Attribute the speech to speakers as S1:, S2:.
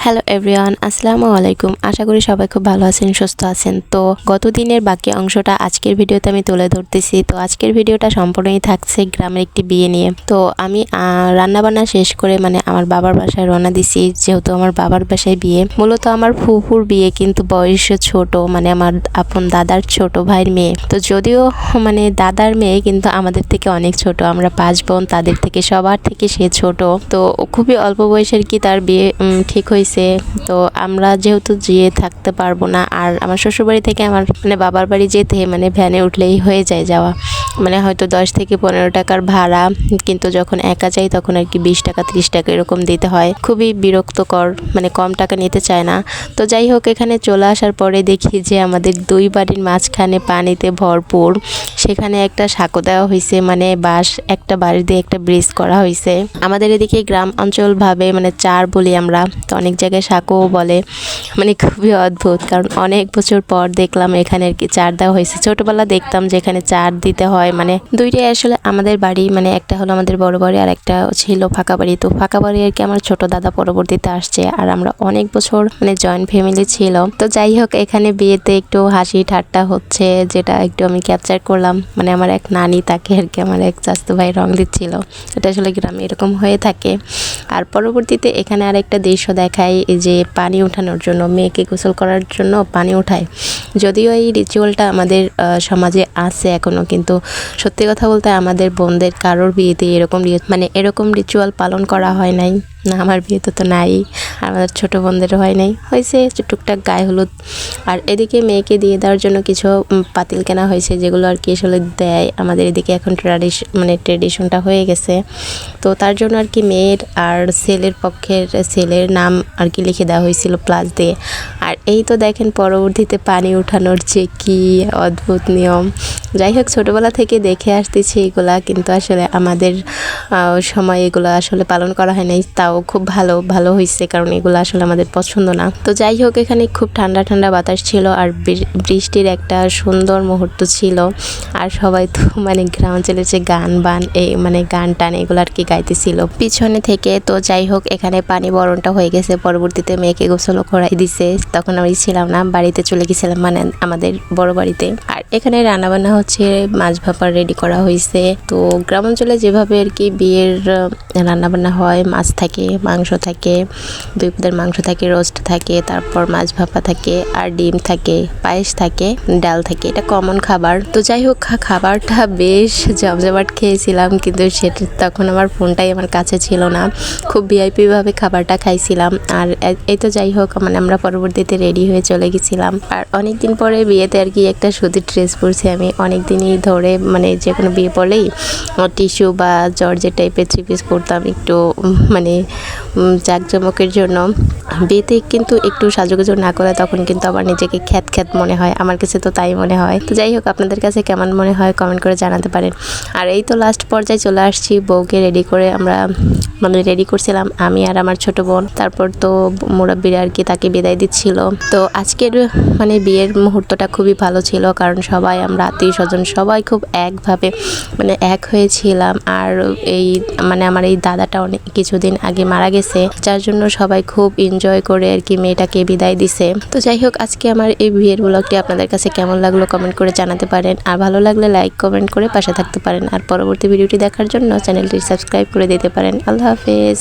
S1: Hello everyone, আসসালামু আলাইকুম। আশা করি সবাই খুব ভালো আছেন, সুস্থ আছেন। তো গত দিনের বাকি অংশটা আজকের ভিডিওতে আমি তুলে ধরতেছি। তো আজকের ভিডিওটা সম্পূর্ণই থাকছে গ্রামের একটি বিয়ে নিয়ে। তো আমি রান্নাবান্না শেষ করে আমার বাবার বাসায় রওনা দিছি, যেহেতু আমার বাবার বাসায় বিয়ে। মূলত আমার ফুফুর বিয়ে, কিন্তু বয়সে ছোট, আমার আপন দাদার ছোট ভাইয়ের মেয়ে। তো যদিও দাদার মেয়ে, কিন্তু আমাদের থেকে অনেক ছোট। আমরা 5 বোন, তাদের থেকে সবার থেকে সে ছোট। তো খুবই অল্প বয়সের কি তার বিয়ে ঠিক হয়েছে। তো আমরা যেহেতু যেয়ে থাকতে পারবো না, আর আমার শ্বশুরবাড়ি থেকে আমার বাবার বাড়ি যেতে ভ্যানে উঠলেই হয়ে যায় যাওয়া, হয়তো 10 থেকে 15 টাকার ভাড়া, কিন্তু যখন একা যাই তখন আর কি 20 টাকা 30 টাকা এরকম দিতে হয়। খুবই বিরক্তকর, কম টাকা নিতে চায় না। তো যাই হোক, এখানে চলে আসার পরে দেখি যে আমাদের 2 বাড়ির মাঝখানে পানিতে ভরপুর। সেখানে একটা সাঁকো দেওয়া হয়েছে, বাঁশ একটা বাড়ি দিয়ে একটা ব্রিজ করা হয়েছে। আমাদের এদিকে গ্রাম অঞ্চল ভাবে চার বলি আমরা, তো অনেক জায়গায় সাঁকোও বলে। খুবই অদ্ভুত, কারণ অনেক বছর পর দেখলাম এখানে আর কি চার দেওয়া হয়েছে। ছোটবেলা দেখতাম যে এখানে চার দিতে হয়, দুইটাই আসলে আমাদের বাড়ি, একটা হলো আমাদের বড় বাড়ি আর একটা ছিল ফাঁকা বাড়ি। তো ফাঁকা বাড়ি আর কি আমার ছোট দাদা পরবর্তীতে আসছে, আর আমরা অনেক বছর জয়েন্ট ফ্যামিলি ছিল। তো যাই হোক, এখানে বিয়েতে একটু হাসি ঠাট্টা হচ্ছে, যেটা একটু আমি ক্যাপচার করলাম। আমার এক নানি, তাকে আর কি আমার এক চাচাতো ভাই রং দিচ্ছিল। এটা আসলে গ্রামে এরকম হয়ে থাকে। আর পরবর্তীতে এখানে আরেকটা দৃশ্য দেখায়, যে পানি উঠানোর জন্য মেয়েকে গোসল করার জন্য পানি উঠায়। যদিও এই রিচুয়ালটা আমাদের সমাজে আছে এখনো, কিন্তু সত্যি কথা বলতে আমাদের বোনদের কারোর বিয়েতে এরকম রিচুয়াল পালন করা হয় নাই। না, আমার বিয়েতে তো নাই, আমাদের ছোট বোনদেরও হয় নাই, হয়েছে টুকটাক গায়ে হলুদ। আর এদিকে মেয়েকে দিয়ে দেওয়ার জন্য কিছু পাতিল কেনা হয়েছে, যেগুলো আর কি আসলে দেয় আমাদের এদিকে এখন ট্রেডিশনটা হয়ে গেছে। তো তার জন্য আর কি মেয়ের আর ছেলের পক্ষের ছেলের নাম আর কি লিখে দেওয়া হয়েছিল প্লাস দিয়ে। আর এই তো দেখেন পরবর্তীতে পানি উঠানোর যে কি অদ্ভুত নিয়ম। যাই হোক, ছোটোবেলা থেকে দেখে আসতেছি এগুলা, কিন্তু আসলে আমাদের সময় এগুলো আসলে পালন করা হয় নাই। তাও খুব ভালো হয়েছে, কারণ এগুলো আসলে আমাদের পছন্দ না। তো যাই হোক, এখানে খুব ঠান্ডা ঠান্ডা বাতাস ছিল, আর বৃষ্টির একটা সুন্দর মুহূর্ত ছিল। আর সবাই তো গ্রামাঞ্চলের যে গান গান টান এগুলো আর কি গাইতেছিল পিছনে থেকে। তো যাই হোক, এখানে পানি বরণটা হয়ে গেছে, পরবর্তীতে মেয়েকে গোসল করাই দিছে। তখন আমি ছিলাম না, বাড়িতে চলে গেছিলাম, আমাদের বড় বাড়িতে। আর এখানে রান্নাবান্না হচ্ছে, মাছ ভাপা রেডি করা হয়েছে। তো গ্রামাঞ্চলে যেভাবে আর কি বিয়ের রান্নাবান্না হয়, মাছ থাকে, মাংস থাকে, 2 পদের মাংস থাকে, রোস্ট থাকে, তারপর মাছ ভাপা থাকে, আর ডিম থাকে, পায়েস থাকে, ডাল থাকে। এটা কমন খাবার। তো যাই হোক, খাবারটা বেশ জমজমাট খেয়েছিলাম, কিন্তু সেটা তখন আমার ফোনটাই আমার কাছে ছিল না। খুব ভিআইপি ভাবে খাবারটা খাইছিলাম। আর এই তো যাই হোক, আমরা পরবর্তীতে রেডি হয়ে চলে গেছিলাম। আর অনেকদিন পরে বিয়েতে আর কি একটা সুতির ড্রেস পরছি। আমি অনেক দিনই ধরে যে কোনো বিয়ে পরলেই টিস্যু বা জর্জেট টাইপের 3 পিস পরতাম, একটু জাঁকজমকের জন্য। বিয়েতে কিন্তু একটু সাজুগুজু না করে তখন কিন্তু আমার নিজেকে খ্যাত মনে হয়, আমার কাছে তো তাই মনে হয়। তো যাই হোক, আপনাদের কাছে কেমন মনে হয় কমেন্ট করে জানাতে পারেন। আর এই তো লাস্ট পর্যায়ে চলে আসছি, বউকে রেডি করে আমরা রেডি করছিলাম, আমি আর আমার ছোট বোন। তারপর তো মুরব্বিরা আর কি তাকে বিদায় দিচ্ছিল। তো আজকের বিয়ের মুহূর্তটা খুবই ভালো ছিল, কারণ সবাই আমরা আত্মীয় স্বজন সবাই খুব একভাবে এক হয়েছিলাম। আর এই আমার এই দাদাটা অনেক কিছুদিন আগে মারা গেছে, যার জন্য সবাই খুব এনজয় করে আর কি মেয়েটাকে বিদায় দিছে। তো যাই হোক, আজকে আমার এই বিয়ের ব্লগটি আপনাদের কাছে কেমন লাগলো কমেন্ট করে জানাতে পারেন। আর ভালো লাগলে লাইক কমেন্ট করে পাশে থাকতে পারেন। আর পরবর্তী ভিডিওটি দেখার জন্য চ্যানেলটি সাবস্ক্রাইব করে দিতে পারেন। আল্লাহ হাফেজ।